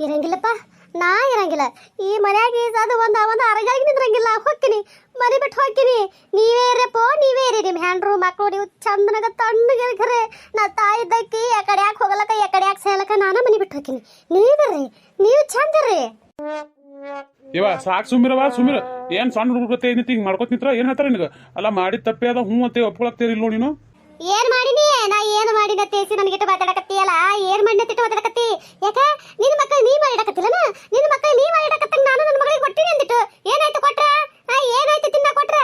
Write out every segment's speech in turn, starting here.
ಇರಂಗಿಲ್ಲಪ್ಪ, ನಾ ಇರಂಗಿಲ್ಲ ಈ ಮನ್ಯಾಗ. ಅದು ಒಂದು ಅರಗಾಗಿ ನಿಂದ್ರಂಗಿಲ್ಲ. ಹೋಗ್ತೀನಿ, ಮನೆ ಬಿಟ್ಟು ಹೋಗ್ತೀನಿ. ನೀವೇ ಇರಪ್ಪ, ನೀವೇ ಇರಿ. ನಿಮ್ಮ ಹ್ಯಾಂಡ್ರು ಮಕ್ಕಳು ನೀವು ಚಂದನಾಗ ತಣ್ಣಗೆ ಖರೆ. ನಾ ತಾಯಿ ಇದ್ದಕ್ಕಿ ಯಾಕಡೆ ಯಾಕೆ ಹೋಗಲಕ್ಕ, ಯಾಕಡೆ ಯಾಕೆ ಸೇಲಕ್ಕ, ನಾನು ಮನೆ ಬಿಟ್ಟು ಹೋಗ್ತೀನಿ. ನೀವಿರ್ರಿ, ನೀವು ಚಂದ ರೀ. ಇವ ಸಾಕು ಸುಮಿರವ, ಸುಮಿರ. ಏನ್ ಸಣ್ಣ ಹುಡುಗತ್ತೆ ಏನೈತಿ ಹಿಂಗೆ ಮಾಡ್ಕೊತ ನಿಂತ್ರ ಏನ್ ಹೇಳ್ತಾರ ನಿನಗೆ? ಅಲ್ಲ ಮಾಡಿದ ತಪ್ಪೇ ಅದ, ಹ್ಞೂ ಅಂತ ಒಪ್ಕೊಳಕ್ತೇರಿ ಇಲ್ಲ ನೀನು. ಏನ್ ಮಾಡಿನಿ ನಾ? ಏನು ಮಾಡಿನ ತೇಸಿ ನನಗಿಟ್ಟು ಮಾತಾಡಕತ್ತೀಯಲ್ಲ? ಏನ್ ಮಾಡಿನ ತಿಟ್ಟು ಮಾತಾಡಕತ್ತಿ? ಯಾಕ ನಿನ್ನ ಮಕ್ಕಳು ನೀ ಮಾಡಿಡಕತ್ತಿಲ್ಲನ? ನಿನ್ನ ಮಕ್ಕಳು ನೀ ಮಾಡಿಡಕತ್ತ, ನಾನು ನನ್ನ ಮಗಳಿಗೆ ಕೊಟ್ಟಿನಿ ಅಂದಿಟ್ಟು ಏನಾಯ್ತು? ಕೊಟ್ರ ಏನಾಯ್ತು? ತಿನ್ನ ಕೊಟ್ರ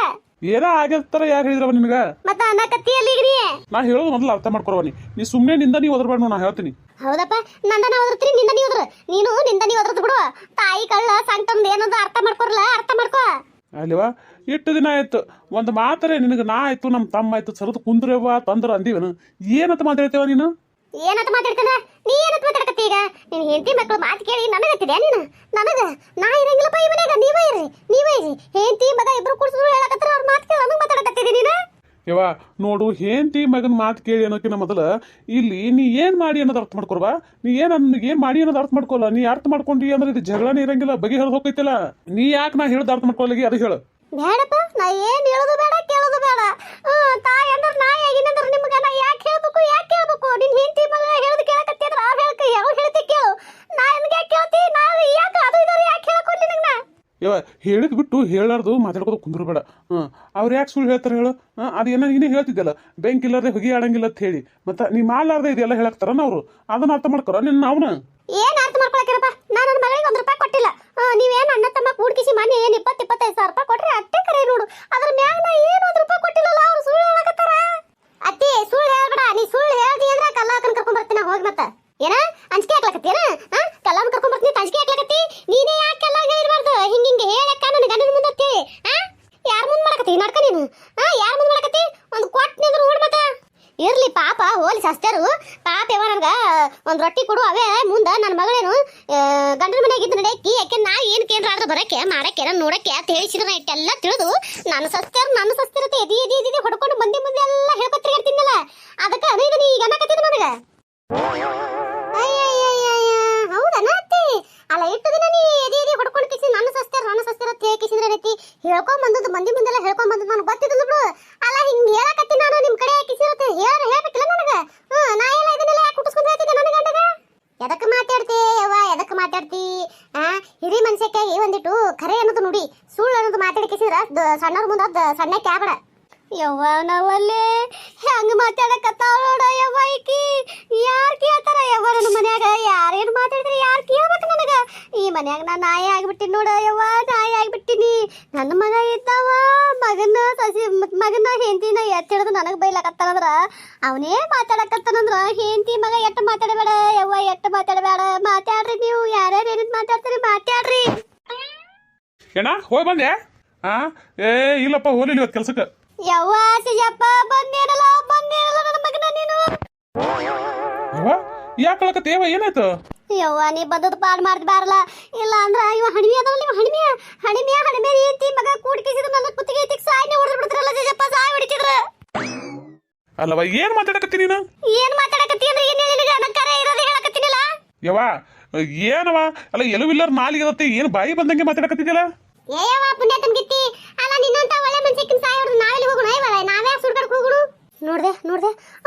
ಏನೋ ಆಗಿರ್ತಾರ. ಯಾರು ಹೇಳಿದ್ರವ ನಿನಗ? ಮತ್ತ ಅನ್ನಕತ್ತೀಯಲ್ಲ ಈಗ ನೀ. ನಾ ಹೇಳೋದು ಮೊದಲು ಅರ್ಥ ಮಾಡ್ಕೊರವ. ನೀ ಸುಮ್ಮನೆ ನಿಂದ ನೀವು ಒದರ್ಬೇಡ, ನಾ ಹೇಳ್ತೀನಿ. ಹೌದಪ್ಪ, ನಂದನ ಓದ್ತೀನಿ, ನಿಂದ ನೀ ಓದ್ರ. ನೀನು ನಿಂದ ನೀ ಓದ್ರದ್ ಬಿಡು. ತಾಯಿ ಕಳ್ಳ ಸಂಕಟಂದ ಏನಂದ ಅರ್ಥ ಮಾಡ್ಕೊರಲ್ಲ, ಅರ್ಥ ಮಾಡ್ಕೋ. ಅಲ್ವಾ, ಇಟ್ಟು ದಿನ ಆಯ್ತು ಒಂದು ಮಾತರೆ ನಿನಗೆ ನಾ ಆಯ್ತು ನಮ್ಮ ತಮ್ಮ ಆಯ್ತು ಸರದು ಕುಂದ್ರವ ತಂದ್ರ ಅಂದಿವನು. ಏನಂತ ಮಾತಾಡ್ತೇವ ನೀನು? ಏನಂತ ಮಾತಾಡ್ತಾನ? ನೀ ಏನಂತ ಮಾತಾಡಕತ್ತಿ ಈಗ? ನೀನ್ ಹೆಂಡತಿ ಮಕ್ಕಳು ಮಾತು ಕೇಳಿ ನನಗತ್ತಿದ್ಯಾ ನೀನು? ನನಗ ನಾ ಇರಂಗಿಲ್ಲಪ್ಪ ಈ ಮನ್ಯಾಗ. ನೀವೇ ಇರಿ, ನೀವೇ ಇರಿ. ಹೆಂಡತಿ ಮಗ ಇಬ್ರು ಕೂಡ್ಸಿದ್ರು ಹೇಳಕತ್ರ ಅವ್ರ ಮಾತು ಕೇಳಿ ನನಗೆ ಮಾತಾಡಕತ್ತಿದ್ದಿ ನೀನು. ಯವ ನೋಡು, ಹೆಂಡತಿ ಮಗನ ಮಾತು ಕೇಳಿ ಅನ್ನೋಕಿನ ಮೊದಲ ಇಲ್ಲಿ ನೀ ಏನ್ ಮಾಡಿ ಅನ್ನೋದು ಅರ್ಥ ಮಾಡ್ಕೊರ್ವಾ. ನೀ ಏನ್ ಮಾಡಿ ಅನ್ನೋದು ಅರ್ಥ ಮಾಡ್ಕೊಲ್ಲ. ನೀ ಅರ್ಥ ಮಾಡ್ಕೊಂಡಿ ಅಂದ್ರೆ ಇದು ಜಗಳನೇ ಇರಂಗಿಲ್ಲ, ಬಗೆಹರಿದು ಹೋಗೈತಿಲ್ಲ. ನೀ ಯಾಕೆ ನಾ ಹೇಳ್ದ ಅರ್ಥ ಮಾಡ್ಕೊಳ್ಳಿ ಅದು ಹೇಳು. ಬೇಡಪ್ಪ, ನಾ ಏನ್ ಹೇಳೋದು ಬೇಡ, ಕೇಳೋದು ಬೇಡ. ತಾಯಿ ಅಂದ್ರೆ ನಾಯಿ ಆಗಿನಂದ್ರೆ ನಿಮ್ಗೆ ನಾ ಯಾಕೆ ಹೇಳ್ಬೇಕು, ಯಾಕೆ ಕೇಳ್ಬೇಕು? ನಿನ್ ಹೆಂಡತಿ ಮಗ ಹೇಳೋದು ಕೇಳಕತ್ತಿ ಅಂದ್ರೆ ಅವ್ರು ಹೇಳ್ಕ ಯಾವ ಹೇಳ್ತಿ ಕೇಳು. ನಾ ನನ್ಗೆ ಯಾಕೆ ಕೇಳ್ತಿ? ನಾ ಯಾಕೆ ಅದು ಇದಾರೆ ಯಾಕೆ ಹೇಳಕೊಡ್ಲಿ ನಿಂಗೆ? ಯವ ಹೇಳಿದ್ ಬಿಟ್ಟು ಹೇಳಾರ್ದು ಮಾತಾಡ್ಕೋದು ಕುಂದ್ರಬೇಡ. ಅವ್ರು ಯಾಕೆ ಸುಳ್ಳು ಹೇಳ್ತಾರೆ ಹೇಳು? ಅದೇನೋ ನೀನೇ ಹೇಳ್ತಿದ್ದಲ್ಲ, ಬೆಂಕಿ ಇಲ್ಲಾರ್ದೆ ಹೊಗೆ ಆಡಂಗಿಲ್ಲ ಅಂತ ಹೇಳಿ. ಮತ್ತೆ ನೀ ಮಾಡ್ಲಾರ್ದೆ ಇದೆಲ್ಲ ಹೇಳಕ್ತಾರನ ಅವ್ರು? ಅದನ್ನ ಅರ್ಥ ಮಾಡ್ಕೊರ ನಿನ್ನ ಅವನ. ಏನ್ ಅರ್ಥ ಮಾಡ್ಕೊಳಕಿರಪ್ಪ? ನಾನು ನನ್ನ ಮಗಳಿಗೆ ₹1 ಕೊಟ್ಟಿಲ್ಲ. ನೀವೇನು ಅಣ್ಣ ತಮ್ಮ ಕೂಡ್ಕಿಸಿ ಮನೆ ಏನು 20-25 ಸಾವಿರ ರೂಪಾಯಿ ಕೊಟ್ರೆ ಅಷ್ಟೇ ಕರೆ ನೋಡು. ಅದ್ರ ಮ್ಯಾಗ ನಾ ಏನು ₹1 ಕೊಟ್ಟಿಲ್ಲಲ್ಲ. ಅವ್ರು ಸುಳ್ಳು ಹೇಳಕತ್ತಾರ. ಅತ್ತಿ ಸುಳ್ಳು ಹೇಳ್ಬೇಡ. ನೀ ಸುಳ್ಳು ಹೇಳ್ದಿ ಅಂದ್ರೆ ಕಲ್ಲಾಕನ್ ಕರ್ಕೊಂಡ್ ಬರ್ತೀನಿ ಹೋಗಿ. ಮತ್ತ ಏನ ಅಂಜಿಕೆ ಹಾಕ್ಲಕತ್ತೀನ? ಕಲ್ಲಾನ ಕರ್ಕೊಂಡ್ ಬರ್ತೀನಿ ಅಂಜಿಕೆ ಹಾಕ್ಲಕತ್ತಿ. ನೀನೇ ಯಾಕೆ ಕಲ್ಲ ಹೇಳಿರ್ಬಾರ್ದು? ಹಿಂಗೆ ಹೇಳಕ್ಕ ನನ್ನ ಗಂಡನ ಮುಂದೆ ಅಂತೇಳಿ ಯಾರ ಮುಂದೆ ಮಾಡಕತ್ತಿ ನಡ್ಕ ನೀನು? ಯಾರ ಮುಂದೆ ಮಾಡಕತ್ತಿ? ಒಂದು ಕೊಟ್ಟು ನಿಂದ್ರು ನೋಡ್. ಮತ್ತ ಇರ್ಲಿ ಪಾಪ, ಹೋಲಿ ಸಸ್ತಾರು ಪಾಪ. ಯಾವ ನನ್ಗ ಒಂದ್ ರೊಟ್ಟಿ ಕೊಡು, ಅವೇ ಮುಂದ ನನ್ನ ಮಗಳೇನು ಗಂಡನ ಮನೆಯಾಗ ಇದ್ದು ನಡೆಯಕ್ಕಿ. ಯಾಕೆ ನಾ ಏನ್ ಕೇಂದ್ರ ಬರಕ್ಕೆ ಮಾಡಕ್ಕೆ ನೋಡಕ್ಕೆ ಅಂತ ಹೇಳಿಸಿದ್ರೆ ಇಟ್ಟೆಲ್ಲ ತಿಳಿದು ನನ್ನ ಸಸ್ತಿರತೆ ಎದಿ ಹೊಡ್ಕೊಂಡು ಮುಂದೆ ಎಲ್ಲ ಹೇಳ್ಕೊತಿರ್ತೀನಲ್ಲ. ಅದಕ್ಕೆ ಅದು ಇದು ಈಗ ಅನ್ನಕತ್ತಿದ್ದು ನನಗ. ಹೌದನ ಅತ್ತಿ? ಅಲ್ಲ ಇಟ್ಟು ದಿನ ನೀ ಎದಿ ಹೊಡ್ಕೊಂಡು ಕಿಸಿ ನನ್ನ ಸಸ್ತಿರ ಕಿಸಿದ್ರೆ ರೀತಿ ಹೇಳ್ಕೊಂಡ್ ಬಂದದ್ದು ಮಂದಿ ಮುಂದೆಲ್ಲ ಹೇಳ್ಕೊಂಡ್ ಬಂದದ್ದು ನನಗೆ ಗೊತ್ತಿದ್ದು ಬಿಡು. ಅಲ್ಲ ಹಿಂಗೆ ಹೇಳಕತ್ತಿ ನಾನು ನಿಮ್ಮ ಕಡೆ ಕಿಸಿರತ್ತೆ ಹೇಳ್ಬೇಕಿಲ್ಲ ನನಗೆ? ನಾ ಎಲ್ಲ ಇದನ್ನೆಲ್ಲ ಯಾಕೆ ಹುಟ್ಟಿಸ್ಕೊಂಡು ಹೇಳ್ತಿದ್ದೆ ನನ್ನ ಗಂಡಗ? ಎದಕ್ಕೆ ಮಾತಾಡ್ತಿ ಯವ್ವ, ಎದಕ್ಕೆ ಮಾತಾಡ್ತಿ? ಹಿರಿ ಮನುಷ್ಯಕ್ಕೆ ಒಂದಿಟ್ಟು ಖರೆ ಅನ್ನೋದು ನೋಡಿ, ಸುಳ್ಳು ಅನ್ನೋದು ಮಾತಾಡಿ ಕಿಸಿದ್ರ ಸಣ್ಣವ್ರ ಮುಂದೆ ಸಣ್ಣ ಕ್ಯಾಬಡ. ಯವ್ವ ನಾವಲ್ಲೇ ಹೆಂಗ ಮಾತಾಡಕತ್ತಾವ ನೋಡ ಯವ್ವ. ಈಕಿ ಯಾರು ಕೇಳ್ತಾರ ಯವ್ವ? ನನ್ನ ಮನ್ಯಾಗ ಯಾರೇನು ಮಾತಾಡಿದ್ರೆ ಯಾರು ಕೇಳ್ಬೇಕು ನನಗ? ಈ ಮನ್ಯಾಗ ನಾ ನಾಯಿ ಆಗ್ಬಿಟ್ಟಿನಿ ನೋಡ ಯವ್ವ, ನಾಯಿ ಆಗ್ಬಿಟ್ಟಿನಿ. ನನ್ನ ಮಗ ಇದ್ದಾವ, ಮಗನ ಹೆಂಡತಿನ ಎತ್ತಿಡಿದು ನನಗೆ ಬೈಲಾಕತ್ತಾನಂದ್ರ ಅವನೇ ಮಾತಾಡಕತ್ತಾನಂದ್ರ ಹೆಂಡತಿ ಮಗ ಎಟ್ಟು ಮಾತಾಡಬೇಡ ಯವ್ವ, ಎಟ್ಟು ಮಾತಾಡಬೇಡ. ಮಾತಾಡ್ರಿ ನೀವು, ಯಾರ್ಯಾರು ಏನೇನು ಮಾತಾಡ್ತೀರಿ ಮಾತಾಡ್ರಿ. ಏನ ಹೋಗಿ ಬಂದೆ? ಇಲ್ಲಪ್ಪ ಹೋಲಿಲ್ಲ ಇವತ್ತು ಕೆಲ್ಸಕ್ಕೆ. ಯವ್ವ ಸಿಜಪ್ಪ ಬಂದೇನಲ್ಲ ನನ್ನ ಮಗನ ನೀನು. ಯಾಕೆ ಹೇಳಕತ್ತೇವ? ಏನಾಯ್ತು? ಯವ್ವ ನೀ ಬಂದದ್ದು ಪಾಡ್ ಮಾಡ್ದು ಬಾರಲ್ಲ. ಇಲ್ಲ ಅಂದ್ರ ಇವ ಹಣಿಮೆ ಅದಲ್ಲ, ನೀವು ಹಣಿಮೆ ರೀತಿ ಮಗ ಕೂಡಿಕಿಸಿದ್ರು ನನ್ನ ಕುತ್ತಿಗೆ ತಿಕ್ ಸಾಯ್ನೆ ಹೊಡೆದು ಬಿಡ್ತಿರಲ್ಲ ಸಿಜಪ್ಪ, ಸಾಯ್ ಹೊಡಿತಿದ್ರು. ಅಲ್ಲವ ಏನ್ ಮಾತಾಡಕತ್ತಿ ನೀನು? ಏನ್ ಮಾತಾಡಕತ್ತಿ ಅಂದ್ರೆ ಏನ್ ಹೇಳಿ ನನ್ನ ಕರೆ ಇರೋದು ಹೇಳಕತ್ತೀನಿಲ್ಲ ಯವ್ವ. ಏನವ ಅಲ್ಲ ಎಲುವಿಲ್ಲರ್ ನಾಲಿಗೆ ಇರತ್ತೆ, ಏನು ಬಾಯಿ ಬಂದಂಗೆ ಮಾತಾಡಕತ್ತಿದ್ಯಲ್ಲ? ಏಯವ್ವ ಪುಣ್ಯಾತನ್ ಗಿತ್ತಿ. ಅಲ್ಲ ನಿನ್ನಂತ ಒಳ್ಳೆ ಮನುಷ್ಯಕಿನ ಸಾಯ್ ಹೊಡೆದು ನಾವೆಲ್ಲಿ ಹೋಗೋಣ? ನಾವೇ ಸುಡ್ಕಡ್ಕ ಹೋಗುಣ. ನೋಡ್ದೆ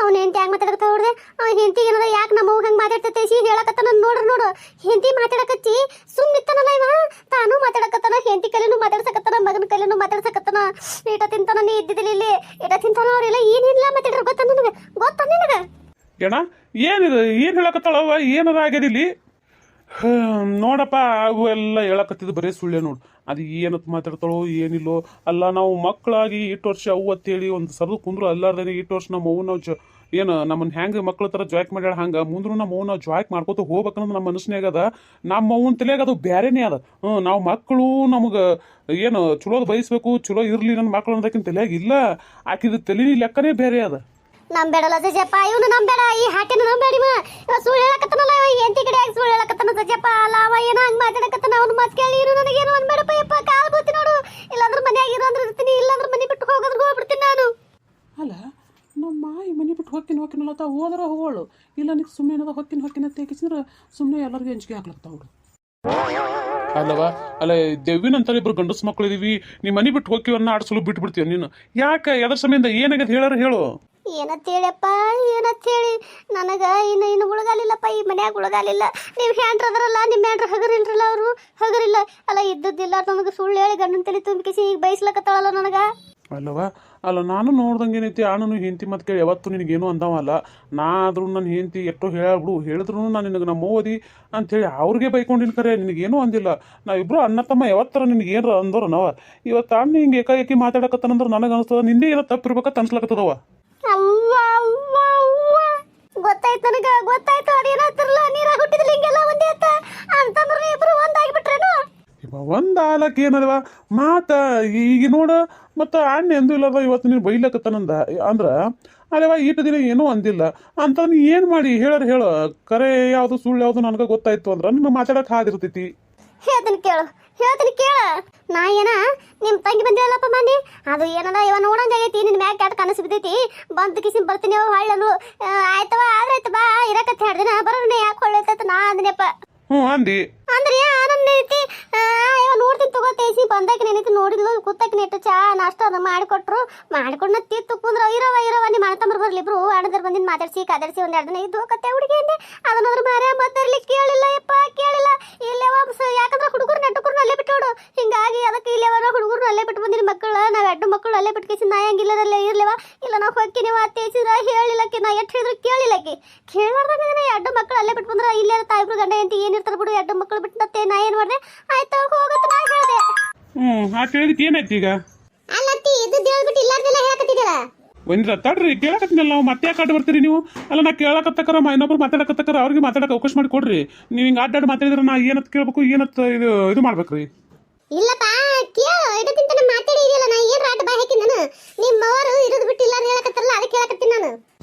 ಅವ್ನ ಹೆಂಡತಿ ಹ್ಯಾಂಗ ಮಾತಾಡಕತ್ತ ನೋಡ್ದೆ. ಅವ್ನ ಹೆಂಡತಿ ಏನಾರ ಯಾಕೆ ನಮ್ಮ ಹಂಗೆ ಮಾತಾಡ್ತೈತಿ ಹೇಳಕತ್ತ ನೋಡು ಹೆಂಡತಿ ಮಾತಾಡಕತ್ತಿ ಸುಮ್ಮಿತ್ತನಲ್ಲ ಇವ. ತಾನು ಮಾತಾಡಕತ್ತಾನ, ಹೆಂಡತಿ ಕೈಲೇನು ಮಾತಾಡ್ಸಕತ್ತಾನ, ಮಗನ ಕೈಲೇನು ಮಾತಾಡ್ಸಕತ್ತಾನ. ಈಟ ತಿಂತಾನ, ನೀ ಇದ್ದಿದ್ದಿಲ್ಲ ಇಲ್ಲಿ. ಈಟ ತಿಂತಾನ. ಅವರೆಲ್ಲ ಏನಿಲ್ಲ ಮಾತಾಡ್ರ ಗೊತ್ತ ನಿನಗ? ಏನ ಏನಿದು? ಏನ್ ಹೇಳಕತ್ತಾಳವ? ಏನಾರ ಆಗ್ಯದ ಇಲ್ಲಿ? ನೋಡಪ್ಪ, ಅವು ಎಲ್ಲ ಹೇಳಕತ್ತಿದ್ದು ಬರೀ ಸುಳ್ಳೆ ನೋಡು. ಅದು ಏನತ್ ಮಾತಾಡ್ತಾಳೋ ಏನಿಲ್ಲೋ. ಅಲ್ಲ ನಾವು ಮಕ್ಕಳಾಗಿ ಇಟ್ಟು ವರ್ಷ ಅವು ಅಂತೇಳಿ ಒಂದು ಸರದು ಕುಂದ್ರು ಅಲ್ಲಾರ್ದೇನೆ ಇಟ್ಟು ವರ್ಷ ನಮ್ಮ ಅವು ನಾವು ಏನು ನಮ್ಮನ್ನ ಹೆಂಗೆ ಮಕ್ಳ ಥರ ಜಾಯ್ಕ್ ಮಾಡ್ಯಾಳ ಹಂಗೆ ಮುಂದ್ರು ನಮ್ಮ ಅವು ನಾವು ಜಾಯ್ಕ್ ಮಾಡ್ಕೋತ ಹೋಗ್ಬೇಕನ್ನೋದು ನಮ್ಮ ಮನಸ್ಸಿನಾಗ ಅದ. ನಮ್ಮ ಅವನ ತಲೆಯಾಗ ಅದು ಬೇರೆನೇ ಅದ. ನಾವು ಮಕ್ಕಳು ನಮಗೆ ಏನು ಚಲೋದು ಬಯಸ್ಬೇಕು, ಚಲೋ ಇರಲಿ ನನ್ನ ಮಕ್ಕಳು ಅನ್ನೋದಕ್ಕಿಂತ ತಲೆಯಾಗ ಇಲ್ಲ. ಆಕಿದ ತಲೆ ಲೆಕ್ಕನೇ ಬೇರೆ ಅದ. ನಂಬೇಡಲ್ಲ ಸಜ್ಜಪ್ಪ, ಇವನು ನಂಬೇಡ. ಈ ಹಾಟಿನ ನಂಬೇಡಿ. ಇವ ಸುಳ್ಳು ಹೇಳಕತ್ತನಲ್ಲ, ಇವ ಎಂತಿ ಕಡೆ ಆಗಿ ಸುಳ್ಳು ಹೇಳಕತ್ತನ ಸಜ್ಜಪ್ಪ. ಅಲ್ಲ ಅವ ಏನೋ ಹಂಗೆ ಮಾತಾಡಕತ್ತನ. ಅವ್ನ ಮಾತು ಕೇಳಿ ಇರು, ನನಗೇನು ಅನ್ಬೇಡಪ್ಪ ಯಪ್ಪ. ಕಾಲು ಬೋತಿ ನೋಡು. ಇಲ್ಲಾಂದ್ರೆ ಮನೆಯಾಗ ಇರೋ ಅಂದ್ರೆ ಇರ್ತೀನಿ, ಇಲ್ಲಾಂದ್ರೆ ಮನೆ ಬಿಟ್ಟು ಹೋಗೋದ್ರೆ ಹೋಗ್ಬಿಡ್ತೀನಿ ನಾನು. ಅಲ್ಲ ನಮ್ಮ ಮಾಯಿ ಮನೆ ಬಿಟ್ಟು ಹೊಕ್ಕಿನಲ್ಲತ್ತ ಹೋದ್ರ ಹೋಗೋಳು ಇಲ್ಲ ನೀ ಸುಮ್ಮನೆ ಏನದ ಹೊಕ್ಕಿನ ತೇಕಿಸಿದ್ರೆ ಸುಮ್ಮನೆ ಎಲ್ಲರಿಗೂ ಹಂಚಿಕೆ ಹಾಕ್ಲಕ್ತಾವ್ರು. ಅಲ್ಲವಾ ಅಲ್ಲ ದೆವ್ವಿನಂತಾರೆ ಇಬ್ರು ಗಂಡಸ್ ಮಕ್ಳು ಇದೀವಿ ನಿಮ್ಮ ಮನೆ ಬಿಟ್ಟು ಹೋಗಿವನ್ನ ಆಡ್ಸಲು ಬಿಟ್ಬಿಡ್ತೀವ ನೀನು ಯಾಕೆ ಎದ್ರ ಸಮಯದಿಂದ ಏನಾಗದ ಹೇಳು. ಏನಂತೇಳಿಯಪ್ಪ ಏನಂತೇಳಿ ನನಗೆ ಇನ್ನು ಉಳಗಾಲಿಲ್ಲಪ್ಪ, ಈ ಮನ್ಯಾಗ ಉಳಗಾಲಿಲ್ಲ. ನೀವು ಹ್ಯಾಂಡ್ರದ್ರಲ್ಲ, ನಿಮ್ಮ ಹ್ಯಾಂಡ್ರ ಹಗರಿಲ್ರಲ್ಲ, ಅವರು ಹಗರಿಲ್ಲ ಅಲ್ಲ, ಇದ್ದದ್ದಿಲ್ಲ ನಮಗೆ ಸುಳ್ಳು ಹೇಳಿ ಗಂಡನ ತಲೆ ತುಂಬಿಕಿಸಿ ಈಗ ಬಯಸ್ಲಕತ್ತಾಳಲ್ಲ ನನಗೆ. ಅಲ್ಲವಾ ಅಲ್ಲ ನಾನು ನೋಡ್ದಂಗೆ ಏನೈತಿ ಆಣನು ಹೆಂಡತಿ ಮತ್ತೆ ಕೇಳಿ ಯಾವತ್ತು ನಿನಗೇನು ಅಂದವಲ್ಲ. ನಾ ಆದ್ರೂ ನನ್ನ ಹೆಂಡತಿ ಎಷ್ಟೋ ಹೇಳ್ಬಿಡು ಹೇಳಿದ್ರು ನಾನು ನಿನಗೆ ನಮ್ಮ ಓದಿ ಅಂಥೇಳಿ ಅವ್ರಿಗೆ ಬೈಕೊಂಡಿನ ಕರೆ ನಿನಗೇನು ಅಂದಿಲ್ಲ. ನಾವಿಬ್ರು ಅಣ್ಣ ತಮ್ಮ ಯಾವತ್ತರ ನಿನಗೇನು ಅಂದವ್ರು ನಾವ ಇವತ್ತು ಅಣ್ಣ ಹಿಂಗೆ ಏಕಾಏಕಿ ಮಾತಾಡಕತ್ತಾನಂದ್ರೆ ನನಗೆ ಅನಿಸ್ತದ ನಿಂದೇ ಏನೋ ತಪ್ಪಿರ್ಬೇಕಂತ ಅನ್ಸ್ಲಕತ್ತದವ. ಗೊತ್ತಾಯ್ತು ನನಗೆ ಗೊತ್ತಾಯ್ತು. ಅದೇನತ್ತಿರಲ್ಲ ನೀರಾಗ ಹುಟ್ಟಿದ್ಲಿ ಹಿಂಗೆಲ್ಲ ಒಂದೇ ಅಂತಂದ್ರೆ ಇಬ್ರು ಒಂದಾಗಿಬಿಟ್ರೇನು? ಒಂದ್ ಆಲಕ್ ಏನಲ್ವಾ ಮಾತ ಈಗ ನೋಡ ಮತ್ತ ಅಣ್ಣ ಎಂದೂ ಇಲ್ಲದ ಇವತ್ತು ನೀನು ಬೈಲಕತ್ತನಂದ ಅಂದ್ರ ಅಲ್ಲವಾ ಈಟ ದಿನ ಏನೂ ಅಂದಿಲ್ಲ ಅಂತ ನೀ ಏನ್ ಮಾಡಿ ಹೇಳು ಕರೆ ಯಾವ್ದು ಸುಳ್ಳು ಯಾವ್ದು ನನಗೆ ಗೊತ್ತಾಯ್ತು ಅಂದ್ರ ನಿನ್ನ ಮಾತಾಡಕ್ ಹಾದಿರ್ತೈತಿ. ಹೇಳ್ತೀನಿ ಕೇಳ ನಾ ಏನ ನಿಮ್ಮ ತಂಗಿ ಬಂದಿರಲ್ಲಪ್ಪ ಮನೆ ಅದು ಏನದ ಇವ ನೋಡಂಗಾಗೈತಿ ನಿನ್ನ ಮ್ಯಾಗ ಕ್ಯಾಟ್ ಕನಸು ಬಿದ್ದೈತಿ ಬಂದು ಕಿಸಿನ್ ಬರ್ತೀನಿ ಅವ ಹಳ್ಳನು ಆಯ್ತವ ಆದ್ರಾಯ್ತು ಬಾ ಇರಕತ್ತ 2 ದಿನ ಬರೋಣ ಯಾಕೆ ಹೊಳ್ಳೈತೈತ ನಾ ಅಂದಿನಪ್ಪ. ಅಂದಿ ಅಂದ್ರೆ ಆನಂದ ಐತಿ ಇವ ನೋಡ್ತೀನಿ ತಗೋತೈಸಿ ಬಂದಾಕ ಏನೈತಿ ನೋಡಿದ್ಲು ಕೂತಾಕ ನೆಟ್ಟು ಚಾ ನಾಷ್ಟ ಅದ ಮಾಡಿಕೊಟ್ರು ಮಾಡಿಕೊಂಡ ತಿತ್ತು ಕುಂದ್ರ ಇರವ ನಿಮ್ಮ ಅಣ್ಣ ತಮ್ಮರು ಬರ್ಲಿಬ್ರು ಅಣ್ಣದ್ರ ಬಂದಿನ ಮಾತಾಡ್ಸಿ ಕಾದಾಡ್ಸಿ 2 ದಿನ ಇದ್ದು ಕತ್ತೆ ಹುಡುಗಿ ಅಂದೆ ಅದನ್ನೋದ್ರ ಮಾರ್ಯ ಮತ್ತರ್ಲಿ ಕೇಳಿಲ್ಲ ಇಲ್ಲೇವ ಯಾಕಂದ್ರೆ ಹುಡುಗರು ನೆಟ್ಟುಕರು ಅಲ್ಲೇ ಬಿಟ್ಟೋಡು ಹಿಂಗಾಗಿ ಅದಕ್ಕೆ ಇಲ್ಲೇವ ಹುಡುಗರು ಅಲ್ಲೇ ಬಿಟ್ಟು ಬಂದಿನ ಮಕ್ಕಳು ನಾವ್ 2 ಮಕ್ಕಳು ಅಲ್ಲೇ ಬಿಟ್ಕೇಸಿ ನಾ ಹೆಂಗಿಲ್ಲದಲ್ಲೇ ಇರ್ಲೇವ ಇಲ್ಲ ನಾವು ಹೊಕ್ಕಿನಿವ ಅತ್ತೇಸಿದ್ರ ಹೇಳಿಲ್ಲಕ್ಕಿ ನಾ ಎಷ್ಟು ಹೇಳಿದ್ರು ಕೇಳಿಲ್ಲಕ್ಕಿ ಕೇಳಾರ್ದಾಗ 2 ಮಕ್ಕಳು ಅಲ್ಲೇ ಬಿಟ್ಟು ಬಂದ್ರ ಇಲ್ಲೇ ತಾಯಿಬ್ರು ಗಂಡ ಎಂತಿ ಏನಿರ್ತಾರ ಬಿಡು 2 ಮಕ್ಕಳು ಬಿಟ್ಟತ್ತೆ ನಾ ಏನ್ ಮಾಡ್ದೆ ಆಯ್ತು ಹೋಗತ್ತ ನಾ ಹೇಳ್ದೆ. ಆ ಕೇಳಿದಕ್ಕೆ ಏನಾಯ್ತು ಈಗ? ಅಲ್ಲತ್ತಿ ಇದು ದೇವ್ಬಿಟ್ಟು ಇಲ್ಲಾರ್ದೆಲ್ಲ ಹೇಳಕತ್ತಿದ್ದೀರ ಒಂದ್ರ ತಡ್ರಿ ಕೇಳಕತ್ತಿನಲ್ಲ ನಾವು ಮತ್ತೆ ಯಾಕೆ ಅಡ್ಡ ಬರ್ತೀರಿ ನೀವು? ಅಲ್ಲ ನಾ ಕೇಳಕತ್ತಕರ ಇನ್ನೊಬ್ರು ಮಾತಾಡಕತ್ತಕರ ಅವ್ರಿಗೆ ಮಾತಾಡಕ್ಕೆ ಅವಕಾಶ ಮಾಡಿ ಕೊಡ್ರಿ. ನೀವು ಹಿಂಗೆ ಅಡ್ಡಾಡ್ ಮಾತಾಡಿದ್ರೆ ನಾ ಏನತ್ ಕೇಳ್ಬೇಕು ಏನತ್ ಇದು ಮಾಡ್ಬೇಕ್ರಿ. ಇಲ್ಲಪ್ಪ ಕೇಳು ಇದಕ್ಕಿಂತ ನಮ್ಮ ಮಾತಾಡಿದಿಲ್ಲ ನಾ ಏನ್ ರಾಟ ಬಾಯ್ ಹಾಕಿ ನಾನು ನಿಮ್ಮವರು ಇರೋದು ಬಿಟ್ಟು ಇಲ್ಲ ಹೇಳಕತ್ತಾರಲ್ಲ ಅದಕ್ಕೆ ಹೇಳಕತ್ತೀನಿ ನಾನು.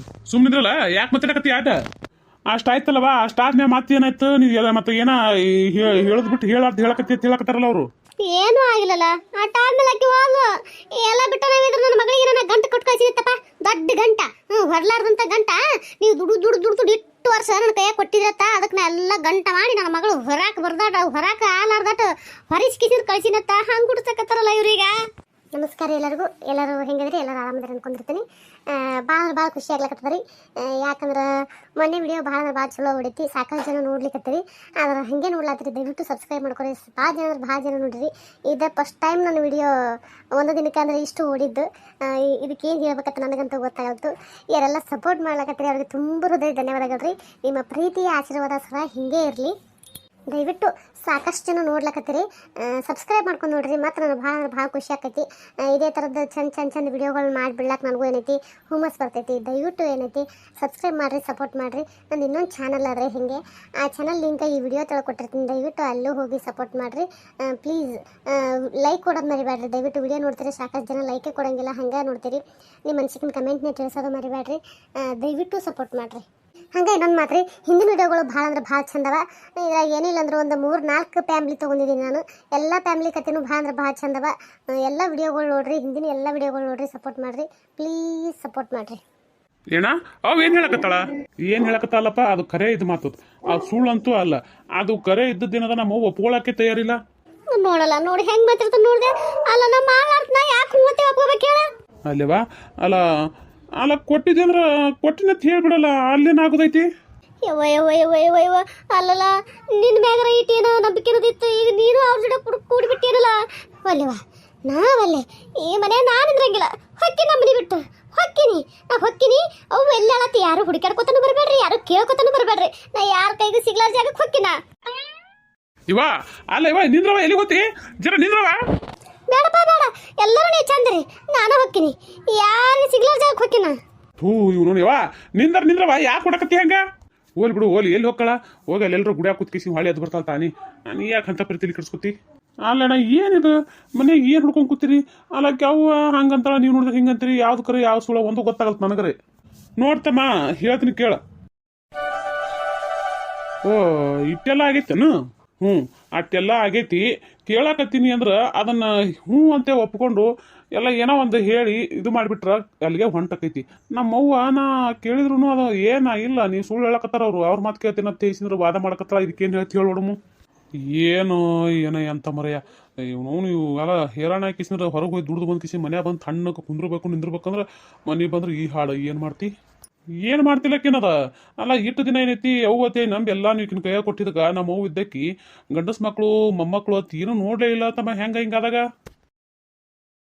ಸುಮ್ಮನಿದ್ರಲ್ಲ ಯಾಕೆ ಮಾತಾಡಕತ್ತಿ ಆಟ ಅಷ್ಟಾಯ್ತಲ್ವಾ ಅಷ್ಟಾದ್ಮೇಲೆ ಮತ್ತೆ ಏನಾಯ್ತು ನೀವು ಮತ್ತೆ ಏನ ಹೇಳದ್ ಬಿಟ್ಟು ಹೇಳಕತ್ತಿ ಅಂತ ಹೇಳಕತ್ತಾರಲ್ಲ ಅವರು. ಏನೂ ಆಗಿಲ್ಲಲ್ಲ ಆಟ ಆದ್ಮೇಲೆ ಅಕ್ಕಿ ಹೋದ್ಲು ಎಲ್ಲ ಬಿಟ್ಟು ನಾವಿದ್ರು ನನ್ನ ಮಗಳಿಗೆ ನನ್ನ ಗಂಟು ಕೊಟ್ಟು ಕಳಿಸಿತ್ತಪ್ಪ ದೊಡ್ಡ ಗಂಟ ಹೊರಲಾರ್ದಂತ ಗಂಟ ನೀವು ದುಡ್ಡು ಇಟ್ಟು ವರ್ಷ ನನ್ನ ಕೈಯಾಗ ಕೊಟ್ಟಿದ್ರತ್ತ ಅದಕ್ಕೆ ನಾ ಎಲ್ಲ ಗಂಟ ಮಾಡಿ ನನ್ನ ಮಗಳು ಹೊರಾಕ ಆಲಾರ್ದಟ ಹೊರಿಸ್ಕಿಸಿದ್ ಕಳ್ಸಿನತ್ತ ಹಂಗೆ ಹುಡ್ಸಕತ್ತಾರಲ್ಲ ಇವ್ರೀಗ. ನಮಸ್ಕಾರ ಎಲ್ಲರೂ ಹೆಂಗಿದ್ರಿ ಎಲ್ಲರೂ ಆರಾಮದಾರ ಅನ್ಕೊಂಡಿರ್ತೀನಿ. ಭಾಳ ಖುಷಿ ಆಗ್ಲಕತ್ತದ್ರಿ ಯಾಕಂದ್ರೆ ಮೊನ್ನೆ ವಿಡಿಯೋ ಭಾಳ ಚಲೋ ಹೊಡೈತಿ ಸಾಕಷ್ಟು ಜನ ನೋಡ್ಲಿಕ್ಕತ್ತೀರಿ ಆದ್ರೆ ಹಾಗೆ ನೋಡ್ಲಾತ್ತೀರಿ ದಯವಿಟ್ಟು ಸಬ್ಸ್ಕ್ರೈಬ್ ಮಾಡ್ಕೊರಿ. ಭಾಳ ಜನ ನೋಡ್ರಿ ಇದು ಫಸ್ಟ್ ಟೈಮ್ ನನ್ನ ವಿಡಿಯೋ ಒಂದು ದಿನಕ್ಕೆ ಅಂದರೆ ಇಷ್ಟು ಓಡಿದ್ದು ಇದಕ್ಕೆ ಏನು ಹೇಳ್ಬೇಕಂತ ನನಗಂತೂ ಗೊತ್ತಾಗಲ್ತು. ಯಾರೆಲ್ಲ ಸಪೋರ್ಟ್ ಮಾಡ್ಲಕತ್ತೀರಿ ಅವ್ರಿಗೆ ತುಂಬ ಹೃದಯ ಧನ್ಯವಾದಗಳು ರೀ. ನಿಮ್ಮ ಪ್ರೀತಿಯ ಆಶೀರ್ವಾದ ಸಹ ಹಿಂಗೆ ಇರಲಿ. ದಯವಿಟ್ಟು ಸಾಕಷ್ಟು ಜನ ನೋಡ್ಲಕತ್ತೀರಿ ಸಬ್ಸ್ಕ್ರೈಬ್ ಮಾಡ್ಕೊಂಡು ನೋಡ್ರಿ ಮತ್ತು ನನಗೆ ಭಾಳ ಖುಷಿ ಆಕೈತಿ. ಇದೇ ಥರದ್ದು ಚಂದ ವಿಡಿಯೋಗಳು ಮಾಡಿಬಿಡ್ಲಾಕ ನನಗೂ ಏನೈತಿ ಹುಮ್ಮಸ್ ಬರ್ತೈತಿ. ದಯವಿಟ್ಟು ಏನೈತಿ ಸಬ್ಸ್ಕ್ರೈಬ್ ಮಾಡಿರಿ ಸಪೋರ್ಟ್ ಮಾಡಿರಿ. ನಂದು ಇನ್ನೊಂದು ಚಾನಲ್ ಅದ್ರಿ ಹಿಂಗೆ ಆ ಚಾನಲ್ ಲಿಂಕ್ ಈ ವಿಡಿಯೋ ಕೊಟ್ಟಿರ್ತೀನಿ ದಯವಿಟ್ಟು ಅಲ್ಲೂ ಹೋಗಿ ಸಪೋರ್ಟ್ ಮಾಡಿರಿ. ಪ್ಲೀಸ್ ಲೈಕ್ ಕೊಡೋದು ಮರಿಬೇಡ್ರಿ. ದಯವಿಟ್ಟು ವಿಡಿಯೋ ನೋಡ್ತೀರಿ ಸಾಕಷ್ಟು ಜನ ಲೈಕೇ ಕೊಡೋಂಗಿಲ್ಲ ಹಂಗೆ ನೋಡ್ತೀರಿ. ನಿಮ್ಮ ಮನ್ಸಿನ ಕಮೆಂಟ್ನೇ ತಿಳಿಸೋದು ಮರಿಬೇಡ್ರಿ. ದಯವಿಟ್ಟು ಸಪೋರ್ಟ್ ಮಾಡಿರಿ. ಹಂಗೆ ಇನ್ನೊಂದು ಮಾತ್ರಿ ಹಿಂದಿನ ವಿಡಿಯೋಗಳು ಭಾಳ ಅಂದ್ರೆ ಭಾಳ ಚಂದವ. ಇದ್ರಾಗ ಏನಿಲ್ಲ ಅಂದ್ರೆ ಒಂದು 3-4 ಫ್ಯಾಮ್ಲಿ ತೊಗೊಂಡಿದ್ದೀನಿ ನಾನು. ಎಲ್ಲ ಫ್ಯಾಮ್ಲಿ ಕತೆನೂ ಭಾಳ ಅಂದ್ರೆ ಭಾಳ ಚಂದವ. ಎಲ್ಲ ವಿಡಿಯೋಗಳು ನೋಡ್ರಿ ಹಿಂದಿನ ಎಲ್ಲ ವಿಡಿಯೋಗಳು ನೋಡ್ರಿ ಸಪೋರ್ಟ್ ಮಾಡಿರಿ ಪ್ಲೀಸ್ ಸಪೋರ್ಟ್ ಮಾಡಿರಿ. ಏನ ಅವ್ ಏನ್ ಹೇಳಕತ್ತಲ್ಲಪ್ಪ ಅದು ಕರೆ ಇದು ಮಾತು ಅದು ಸುಳ್ಳಂತೂ ಅಲ್ಲ. ಅದು ಕರೆ ಇದ್ದದ್ದೇನದ ನಮ್ಮ ಒಪ್ಕೊಳಕ್ಕೆ ತಯಾರಿಲ್ಲ. ನೋಡಲ್ಲ ನೋಡಿ ಹೆಂಗ್ ಮಾತಾಡ್ತಾನೆ ನೋಡಿದೆ ಅಲ್ಲ ನಮ್ಮ ಮಾತಾಡ್ತಾನ ಯಾಕೆ ಮತ್ತೆ ಒಪ್ಕೋಬೇಕು ಹೇಳ ಅಲ್ಲೇವಾ ಅಲ್ಲ ಕೊಟ್ಟಿದ್ದೆ ಕೊಟ್ಟಿನತ್ ಹೇಳ್ಬಿಡಲ್ಲ ಅಲ್ಲೇನಾಗೋದೈತಿ. ಯವ್ವ ಅಲ್ಲಲ್ಲ ನಿನ್ನ ಮ್ಯಾಗರ ಇಟ್ಟೇನೋ ನಂಬಿಕೆ ಇರೋದಿತ್ತು ಈಗ ನೀನು ಅವ್ರ ಜೊತೆ ಕೂಡಿಬಿಟ್ಟೇನಲ್ಲ ಅಲ್ಲೇವಾ ನಾವಲ್ಲೇ ಈ ಮನೆ ನಾನಿದ್ರಂಗಿಲ್ಲ ಹೊಕ್ಕಿ ನಮ್ಮನಿ ಬಿಟ್ಟು ಹೊಕ್ಕಿನಿ ನಾ ಹೊಕ್ಕಿನಿ ಅವು ಎಲ್ಲಿ ಅಳತಿ ಯಾರು ಹುಡುಕಾಡ್ಕೊತಾನು ಬರಬೇಡ್ರಿ ಯಾರು ಕೇಳ್ಕೊತಾನು ಬರಬೇಡ್ರಿ ನಾ ಯಾರ ಕೈಗೂ ಸಿಗ್ಲಾರ ಜಾಗಕ್ಕೆ ಹೊಕ್ಕಿನ ಅಲ್ಲ ನಿಂದ್ರವ ಎಲ್ಲಿ ಗೊತ್ತಿ ಜರ ನಿಂದ್ರವ ಬೇಡಪ್ಪ ಬೇಡ ಎಲ್ಲರೂ ನೀವು ಚಂದ್ರಿ ನಾನು ಹೊಕ್ಕಿನಿ ಯಾರು ಸಿಗ್ಲಾರ ಜಾಗಕ್ಕೆ ಹೊಕ್ಕಿನ ಇವನು ನಿಂದ್ರವ ಯಾಕೆ ಕೊಡಕತ್ತಿ ಹಂಗ ಹೋಲಿ ಬಿಡು ಎಲ್ಲಿ ಹೋಗ್ಕಳ ಹೋಗಿ ಅಲ್ಲೆಲ್ಲರೂ ಗುಡಿಯಾಗ ಕುತ್ಕಿಸಿ ಹೊಳಿ ಅದು ಬರ್ತಾಳ ತಾನಿ ನೀ ಯಾಕೆ ಅಂತ ಪ್ರೀತಿಲಿ ಕಡ್ಸ್ಕೊತಿ ಅಲ್ಲಣ್ಣ ಏನಿದು ಮನೆಗೆ ಏನು ಹುಡ್ಕೊಂಡು ಕೂತೀರಿ ಅಲ್ಲ ಯಾವ ಹಂಗಂತಾಳ ನೀವು ನೋಡಿದ್ರೆ ಹಿಂಗಂತೀರಿ ಯಾವ್ದು ಕರೆ ಯಾವ ಸುಳ ಒಂದು ಗೊತ್ತಾಗಲ್ತ ನನಗರೆ ನೋಡ್ತಮ್ಮ ಹೇಳ್ತೀನಿ ಕೇಳ. ಓ ಇಟ್ಟೆಲ್ಲ ಆಗೈತೇನು ಹ್ಞೂ ಅಷ್ಟೆಲ್ಲ ಆಗೈತಿ ಕೇಳಾಕತ್ತೀನಿ ಅಂದ್ರೆ ಅದನ್ನ ಹ್ಞೂ ಅಂತ ಒಪ್ಕೊಂಡು ಎಲ್ಲ ಏನೋ ಒಂದು ಹೇಳಿ ಇದು ಮಾಡಿಬಿಟ್ರ ಅಲ್ಲಿಗೆ ಹೊಂಟಕೈತಿ ನಮ್ಮವ್ವ ನಾ ಕೇಳಿದ್ರು ಅದು ಏನ ಇಲ್ಲ ನೀವು ಸುಳ್ಳು ಹೇಳಕತ್ತಾರ ಅವ್ರ ಮಾತು ಕೇಳ್ತೀನಿ ಅಂತ ತಿಳಿಸಿದ್ರು ವಾದ ಮಾಡಕತ್ತಾರ ಇದಕ್ಕೇನು ಹೇಳ್ತಿ ಹೇಳೋಡಮು ಏನು ಏನೋ ಎಂತ ಮರೆಯ ಇವನು ನೀವು ಎಲ್ಲ ಹೇರಾಣ ಹಾಕಿಸಿದ್ರೆ ಹೊರಗೆ ಹೋಗಿ ದುಡ್ದು ಬಂದು ಕಿಸಿ ಮನ್ಯಾಗ ಬಂದು ತಣ್ಣಗೆ ಕುಂದ್ರಬೇಕು ನಿಂದಿರ್ಬೇಕಂದ್ರೆ ಮನೆ ಬಂದ್ರೆ ಈ ಹಾಡು ಏನು ಮಾಡ್ತಿ ಏನು ಮಾಡ್ತಿಲ್ಲಕ್ಕೇನದ ಅಲ್ಲ ಇಟ್ಟು ದಿನ ಏನೈತಿ ಅವ್ವತ್ತೆ ನಮ್ದು ಎಲ್ಲ ನೀವು ಈಕಿನ ಕೈಯಾಗ ಕೊಟ್ಟಿದ್ದಕ್ಕ ನಮ್ಮ ಅವ್ವ ಇದ್ದಕ್ಕಿ ಗಂಡಸ್ ಮಕ್ಕಳು ಮೊಮ್ಮಕ್ಕಳು ಅಂತ ಏನೂ ನೋಡಲೇ ಇಲ್ಲ ತಮ್ಮ ಹೆಂಗೆ ಹಿಂಗಾದಾಗ